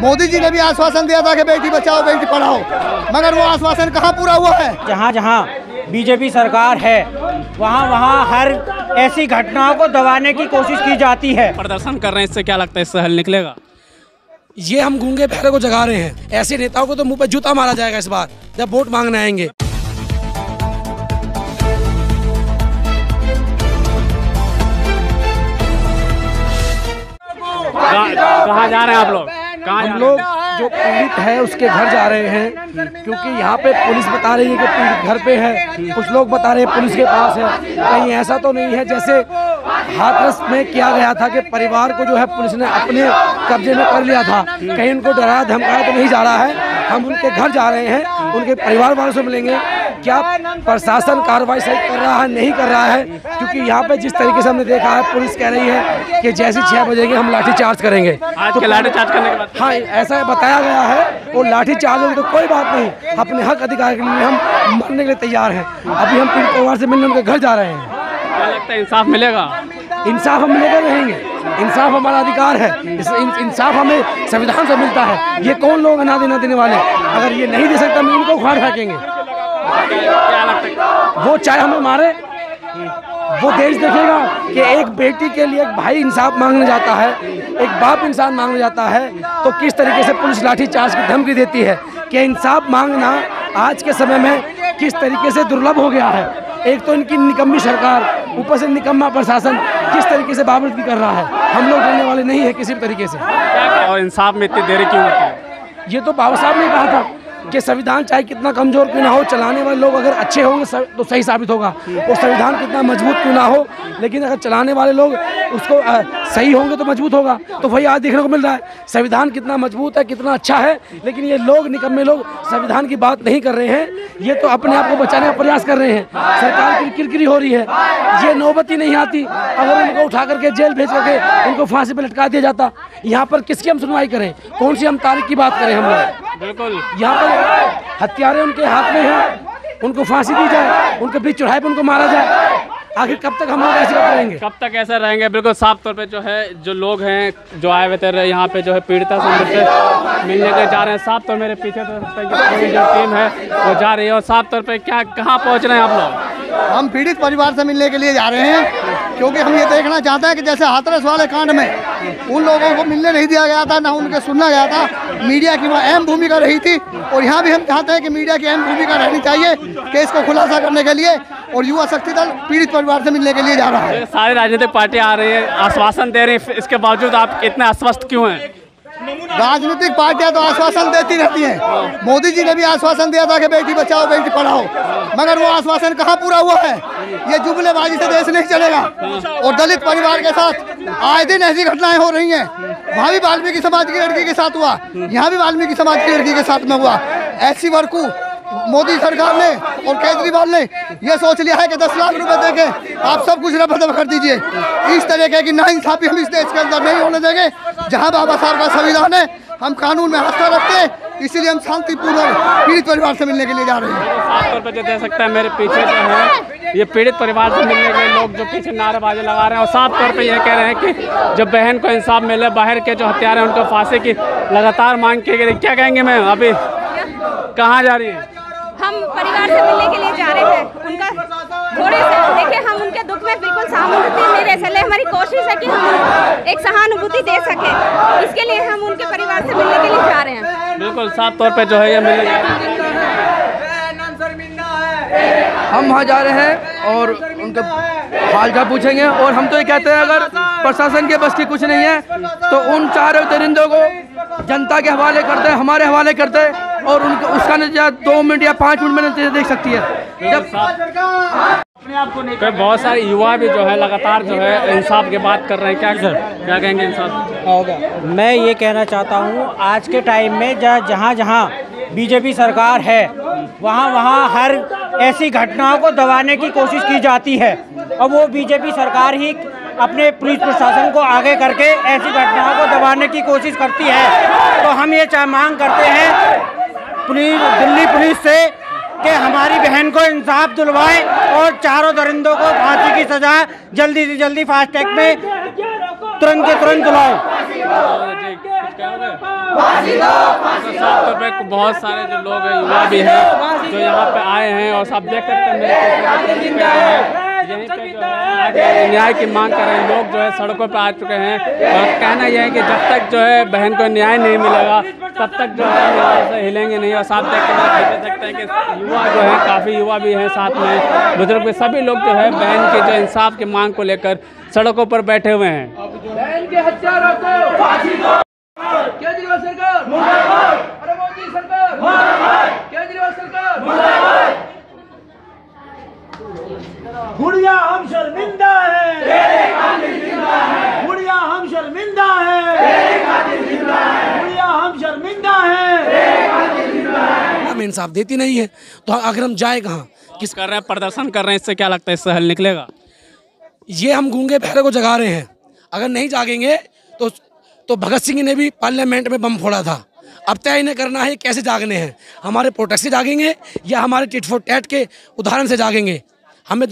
मोदी जी ने भी आश्वासन दिया था कि बेटी बचाओ बेटी पढ़ाओ, मगर वो आश्वासन कहाँ पूरा हुआ है? जहाँ जहाँ बीजेपी सरकार है वहाँ वहाँ हर ऐसी घटनाओं को दबाने की कोशिश की जाती है। प्रदर्शन कर रहे हैं, इससे क्या लगता है, इससे हल निकलेगा? ये हम गूंगे बहरे को जगा रहे हैं। ऐसे नेताओं को तो मुंह पे जूता मारा जाएगा इस बार जब वोट मांगने आएंगे। कहाँ जा रहे हैं आप लोग? हम लोग जो पीड़ित है उसके घर जा रहे हैं, क्योंकि यहाँ पे पुलिस बता रही है कि पीड़ित घर पे है, कुछ लोग बता रहे हैं पुलिस के पास है। कहीं ऐसा तो नहीं है जैसे हाथरस में किया गया था कि परिवार को जो है पुलिस ने अपने कब्जे में कर लिया था, कहीं उनको डराया धमकाया तो नहीं जा रहा है। हम उनके घर जा रहे हैं, उनके परिवार वालों से मिलेंगे। क्या प्रशासन कार्रवाई सही कर रहा है नहीं कर रहा है, क्योंकि यहाँ पे जिस तरीके से हमने देखा है पुलिस कह रही है कि जैसे 6 बजेंगे हम लाठी चार्ज करेंगे। तो लाठी चार्ज करने के बाद हाँ ऐसा बताया गया है, वो लाठी चार्ज होगी तो कोई बात नहीं, अपने हक अधिकार के लिए हम मरने के लिए तैयार हैं। अभी हम पीड़ित परिवार से मिलने उनके घर जा रहे हैं। क्या लगता है, इंसाफ मिलेगा? इंसाफ हम लेकर रहेंगे, इंसाफ हमारा अधिकार है, इंसाफ हमें संविधान से मिलता है। ये कौन लोग ना देने वाले? अगर ये नहीं दे सकता हम इनको उखाड़ फेंकेंगे। क्या लगता है? वो चाहे हमें मारे, वो देश देखेगा कि एक बेटी के लिए एक भाई इंसाफ मांगने जाता है, एक बाप इंसान मांगने जाता है, तो किस तरीके से पुलिस लाठी चार्ज की धमकी देती है कि इंसाफ मांगना आज के समय में किस तरीके से दुर्लभ हो गया है। एक तो इनकी निकम्मी सरकार, ऊपर से निकम्मा प्रशासन किस तरीके से बाबरती कर रहा है। हम लोग डरने वाले नहीं है किसी भी तरीके से। और इंसाफ में इतनी देरी क्यों होती है? ये तो बाबा साहब ने कहा था कि संविधान चाहे कितना कमजोर क्यों ना हो, चलाने वाले लोग अगर अच्छे होंगे तो सही साबित होगा। और संविधान कितना मजबूत क्यों ना हो, लेकिन अगर चलाने वाले लोग उसको सही होंगे तो मजबूत होगा। तो वही आज देखने को मिल रहा है, संविधान कितना मजबूत है, कितना अच्छा है, लेकिन ये लोग निकम्मे लोग संविधान की बात नहीं कर रहे हैं। ये तो अपने आप को बचाने का प्रयास कर रहे हैं। सरकार की किरकिरी हो रही है, ये नौबत ही नहीं आती। अगर उनको उठा करके जेल भेज करके उनको फांसी पर लटका दिया जाता, यहाँ पर किसकी हम सुनवाई करें, कौन सी हम तारीख की बात करें? हम लोग बिल्कुल यहाँ पर हथियारे उनके हाथ में हैं, उनको फांसी दी जाए, उनके बीच चढ़ाई पर उनको मारा जाए। आखिर कब तक हम लोग ऐसे करेंगे? कब तक ऐसा रहेंगे? बिल्कुल साफ तौर पे जो है जो लोग हैं जो आए हुए थे यहाँ पे जो है पीड़िता से मिलने के जा रहे हैं। साफ तौर मेरे पीछे तो पूरी जो टीम है वो जा रही है। और साफ तौर पे क्या कहाँ पहुँच रहे हैं आप लोग? हम पीड़ित परिवार से मिलने के लिए जा रहे हैं, क्योंकि हम ये देखना चाहते हैं कि जैसे हाथरस वाले कांड में उन लोगों को मिलने नहीं दिया गया था, ना उनके सुनना गया था, मीडिया की वहाँ अहम भूमिका रही थी। और यहाँ भी हम चाहते हैं कि मीडिया की अहम भूमिका रहनी चाहिए केस को खुलासा करने के लिए। और युवा शक्ति दल पीड़ित परिवार से मिलने के लिए जा रहा है। सारी राजनीतिक पार्टियां आ रही है, आश्वासन दे रही है, इसके बावजूद आप इतने अस्वस्थ क्यों हैं? राजनीतिक पार्टियां तो आश्वासन देती रहती हैं। मोदी जी ने भी आश्वासन दिया था कि बेटी बचाओ बेटी पढ़ाओ, मगर वो आश्वासन कहाँ पूरा हुआ है? ये जुमलेबाजी से देश नहीं चलेगा। और दलित परिवार के साथ आए दिन ऐसी घटनाएं हो रही हैं। वहाँ भी वाल्मीकि समाज की लड़की के साथ हुआ, यहाँ भी वाल्मीकि समाज की लड़की के साथ में हुआ। ऐसी वर्कू मोदी सरकार ने और केजरीवाल ने यह सोच लिया है कि 10 लाख रुपए देके आप सब कुछ रफा कर दीजिए। इस तरीके की नाइंसाफी हम इस देश के अंदर नहीं होने देंगे। जहां बाबा साहब का संविधान है, हम कानून में आस्था रखते हैं, इसीलिए हम शांतिपूर्वक पीड़ित परिवार से मिलने के लिए जा रहे हैं। साफ तौर पर जो दे सकता है मेरे पीछे जो है ये पीड़ित परिवार से मिलने के लोग जो पीछे नारेबाजी लगा रहे हैं और साफ तौर पे ये कह रहे हैं कि जब बहन को इंसाफ मिले, बाहर के जो हत्यार हैं उनको फांसी की लगातार मांग की गई। क्या कहेंगे मैम, अभी कहाँ जा रही है? हम परिवार से मिलने के लिए जा रहे हैं। उनका थोड़े से देखिए, हम उनके दुख में बिल्कुल सहानुभूति नहीं रह सकते। हमारी कोशिश है कि हम एक सहानुभूति दे सके, इसके लिए हम उनके परिवार से मिलने के लिए जा रहे हैं। बिल्कुल साफ तौर पे जो है ये मिलने हम वहाँ जा रहे हैं और उनके हालचाल पूछेंगे। और हम तो ये कहते हैं अगर प्रशासन के बस की कुछ नहीं है तो उन चारों दरिंदों को जनता के हवाले करते हैं, हमारे हवाले करते हैं, और उनको उसका नतीजा 2 मिनट या 5 मिनट में नतीजा देख सकती है। जब बहुत सारे युवा भी जो है लगातार जो है इंसाफ की बात कर रहे हैं। क्या कहेंगे इंसाफ होगा? मैं ये कहना चाहता हूँ आज के टाइम में जहाँ जहाँ बीजेपी सरकार है वहाँ वहाँ हर ऐसी घटनाओं को दबाने की कोशिश की जाती है। और वो बीजेपी सरकार ही अपने पुलिस प्रशासन को आगे करके ऐसी घटनाओं को दबाने की कोशिश करती है। तो हम ये मांग करते हैं दिल्ली पुलिस से कि हमारी बहन को इंसाफ दिलवाएं और चारों दरिंदों को फांसी की सजा जल्दी से जल्दी फास्ट ट्रैक में तुरंत के तुरंत दिलाओ। साफ तौर पे बहुत सारे जो लोग हैं, युवा भी हैं, जो यहाँ पे आए हैं और सब देख सकते हैं यहीं पे जो है न्याय की मांग कर रहे हैं लोग, जो है सड़कों पे आ चुके हैं। और कहना यह है कि जब तक जो है बहन को न्याय नहीं मिलेगा तब तक जो है यहाँ से हिलेंगे नहीं। और साथ देख सकते हैं कि युवा जो है, काफ़ी युवा भी हैं, साथ में बुजुर्ग भी, सभी लोग जो है बहन के जो इंसाफ की मांग को लेकर सड़कों पर बैठे हुए हैं। केजरीवाल सरकार मुर्दाबाद, अरे मोदी सरकार मुर्दाबाद, केजरीवाल सरकार मुर्दाबाद। गुड़िया हम शर्मिंदा है, गुड़िया हम शर्मिंदा है, गुड़िया हम शर्मिंदा है। हमें इंसाफ देती नहीं है तो अगर हम जाए कहाँ? किस कर रहे हैं, प्रदर्शन कर रहे हैं, इससे क्या लगता है इससे हल निकलेगा? ये हम गूंगे बहरे को जगा रहे हैं। अगर नहीं जागेंगे तो भगत सिंह ने भी पार्लियामेंट में बम फोड़ा था। अब तय इन्हें करना है कैसे जागने हैं, हमारे प्रोटेस्ट से जागेंगे या हमारे टिट फॉर टैट के उदाहरण से जागेंगे। हमें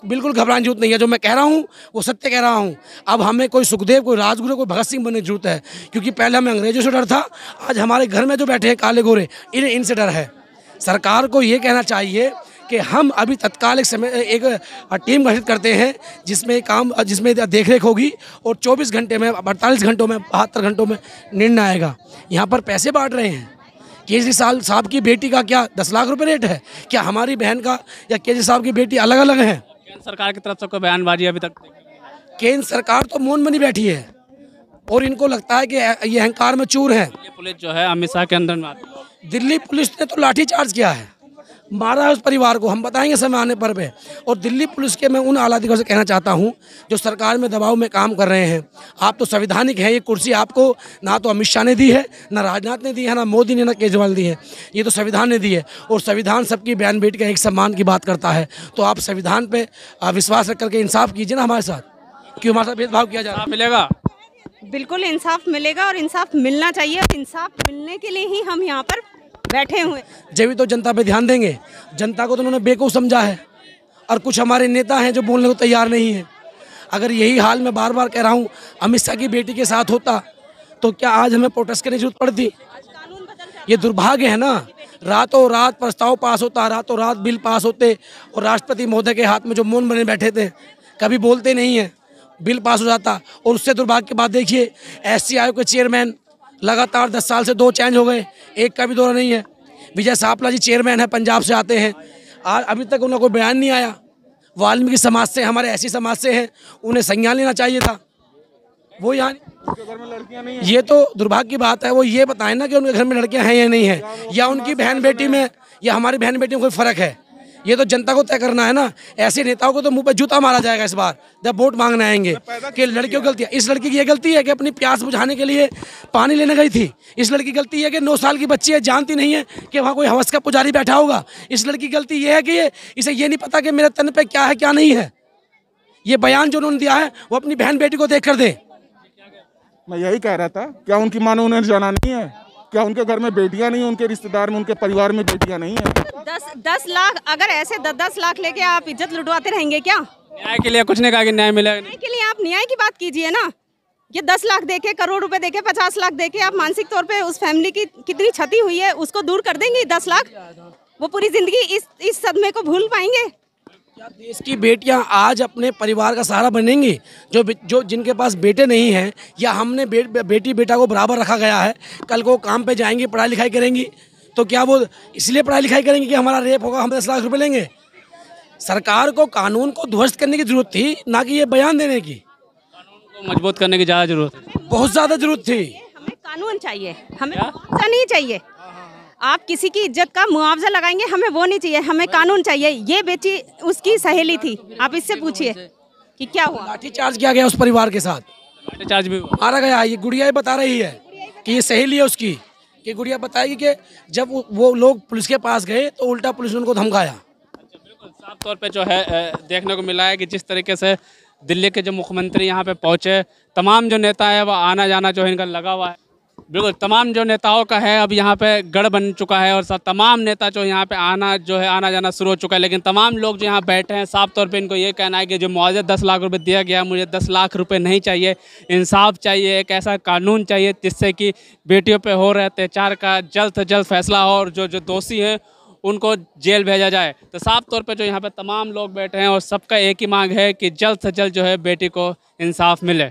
बिल्कुल घबराने की जरूरत नहीं है। जो मैं कह रहा हूँ वो सत्य कह रहा हूँ। अब हमें कोई सुखदेव, कोई राजगुरु, कोई भगत सिंह बनने की जरूरत है, क्योंकि पहले हमें अंग्रेजों से डर था, आज हमारे घर में जो बैठे हैं काले गोरे, इनसे डर है। सरकार को ये कहना चाहिए कि हम अभी तत्काल एक टीम गठित करते हैं जिसमें देख रेख होगी और 24 घंटे में, 48 घंटों में, 72 घंटों में निर्णय आएगा। यहाँ पर पैसे बांट रहे हैं। केजरीवाल साहब की बेटी का क्या 10 लाख रुपए रेट है? क्या हमारी बहन का या केजरीवाल साहब की बेटी अलग अलग है? केंद्र सरकार की तरफ से कोई बयानबाजी अभी तक? केंद्र सरकार तो मौन बनी बैठी है और इनको लगता है कि ये अहंकार में चूर है। पुलिस जो है अमित शाह के अंदर में आती है। दिल्ली पुलिस ने तो लाठीचार्ज किया है, मारा है उस परिवार को, हम बताएंगे समय आने पर पे। और दिल्ली पुलिस के मैं उन आला अधिकारियों से कहना चाहता हूं जो सरकार में दबाव में काम कर रहे हैं, आप तो संवैधानिक हैं। ये कुर्सी आपको ना तो अमित शाह ने दी है, ना राजनाथ ने दी है, ना मोदी ने, ना केजरीवाल दी है। ये तो संविधान ने दी है और संविधान सबकी बहन बेटी का एक सम्मान की बात करता है। तो आप संविधान पे विश्वास रख करके इंसाफ कीजिए ना हमारे साथ, क्यों हमारे साथ भेदभाव किया जा रहा है? मिलेगा, बिल्कुल इंसाफ मिलेगा और इंसाफ मिलना चाहिए। और इंसाफ मिलने के लिए ही हम यहाँ पर बैठे हुए। जब भी तो जनता पे ध्यान देंगे। जनता को तो उन्होंने बेवकूफ़ समझा है और कुछ हमारे नेता हैं जो बोलने को तैयार नहीं है। अगर यही हाल मैं बार बार कह रहा हूँ अमित शाह की बेटी के साथ होता तो क्या आज हमें प्रोटेस्ट करने की जरूरत पड़ती? ये दुर्भाग्य है ना। रातों रात प्रस्ताव पास होता, रातों रात बिल पास होते और राष्ट्रपति महोदय के हाथ में जो मौन बने बैठे थे, कभी बोलते नहीं है, बिल पास हो जाता। और उससे दुर्भाग्य की बात देखिए, SC आयोग के चेयरमैन लगातार 10 साल से 2 चेंज हो गए, एक का भी दौरा नहीं है। विजय सापला जी चेयरमैन है, पंजाब से आते हैं, और अभी तक उनका कोई बयान नहीं आया। वाल्मीकि समाज से, हमारे ऐसी समाज से हैं, उन्हें संज्ञान लेना चाहिए था। वो यहाँ लड़कियां नहीं है। ये तो दुर्भाग्य की बात है। वो ये बताएं ना कि उनके घर में लड़कियां हैं या नहीं है, या उनकी बहन बेटी में या हमारी बहन बेटी में कोई फर्क है। ये तो जनता को तय करना है ना। ऐसे नेताओं को तो मुंह पे जूता मारा जाएगा इस बार जब वोट मांगने आएंगे कि लड़कियों की गलती है। इस लड़की की ये गलती है कि अपनी प्यास बुझाने के लिए पानी लेने गई थी। इस लड़की की गलती है कि 9 साल की बच्ची है, जानती नहीं है कि वहाँ कोई हवस का पुजारी बैठा होगा। इस लड़की की गलती ये है कि इसे ये नहीं पता कि मेरे तन पे क्या है क्या नहीं है। ये बयान जो उन्होंने दिया है वो अपनी बहन बेटी को देख कर दे। मैं यही कह रहा था, क्या उनकी माँ ने उन्हें जाना नहीं है? क्या उनके घर में बेटियां नहीं है? उनके रिश्तेदार में, उनके परिवार में बेटियां नहीं है? 10 लाख, अगर ऐसे 10 लाख लेके आप इज्जत लुटवाते रहेंगे क्या? न्याय के लिए कुछ नहीं कहा कि न्याय मिलेगा। न्याय के लिए आप न्याय की बात कीजिए ना। ये 10 लाख देके, करोड़ रुपए देके, 50 लाख देके आप मानसिक तौर पे उस फैमिली की कितनी क्षति हुई है उसको दूर कर देंगे। 10 लाख, वो पूरी जिंदगी इस सदमे को भूल पाएंगे? क्या देश की बेटियां आज अपने परिवार का सहारा बनेंगी? जो जिनके पास बेटे नहीं हैं, या हमने बेटी बेटा को बराबर रखा गया है, कल को काम पे जाएंगी, पढ़ाई लिखाई करेंगी, तो क्या वो इसलिए पढ़ाई लिखाई करेंगे कि हमारा रेप होगा, हम 10 लाख रुपए लेंगे? सरकार को कानून को ध्वस्त करने की जरूरत थी, ना कि ये बयान देने की। कानून को मजबूत करने की ज़्यादा जरूरत है, बहुत ज़्यादा जरूरत थी। हमें कानून चाहिए, हमें मुआवजा नहीं चाहिए। आप किसी की इज्जत का मुआवजा लगाएंगे, हमें वो नहीं चाहिए, हमें कानून चाहिए। ये बेटी उसकी सहेली थी, आप इससे पूछिए कि क्या हुआ। लाठीचार्ज किया गया उस परिवार के साथ, लाठीचार्ज भी मारा गया। ये गुड़िया बता रही है कि ये सहेली है उसकी, कि गुड़िया बताएगी कि जब वो लोग पुलिस के पास गए तो उल्टा पुलिस ने उनको धमकाया। बिल्कुल साफ तौर पे जो है देखने को मिला है कि जिस तरीके से दिल्ली के जो मुख्यमंत्री यहाँ पे पहुँचे, तमाम जो नेता है वो आना जाना जो है इनका लगा हुआ है। बिल्कुल, तमाम जो नेताओं का है अब यहाँ पे गढ़ बन चुका है और सब तमाम नेता जो यहाँ पे आना जाना शुरू हो चुका है। लेकिन तमाम लोग जो यहाँ बैठे हैं साफ तौर पे इनको ये कहना है कि जो मुआवजा 10 लाख रुपए दिया गया, मुझे 10 लाख रुपए नहीं चाहिए। इंसाफ चाहिए, एक ऐसा कानून चाहिए जिससे कि बेटियों पे हो रहे अत्याचार का जल्द से जल्द फैसला हो और जो दोषी हैं उनको जेल भेजा जाए। तो साफ तौर पे जो यहाँ पे तमाम लोग बैठे हैं और सबका एक ही मांग है कि जल्द से जल्द जो है बेटी को इंसाफ मिले।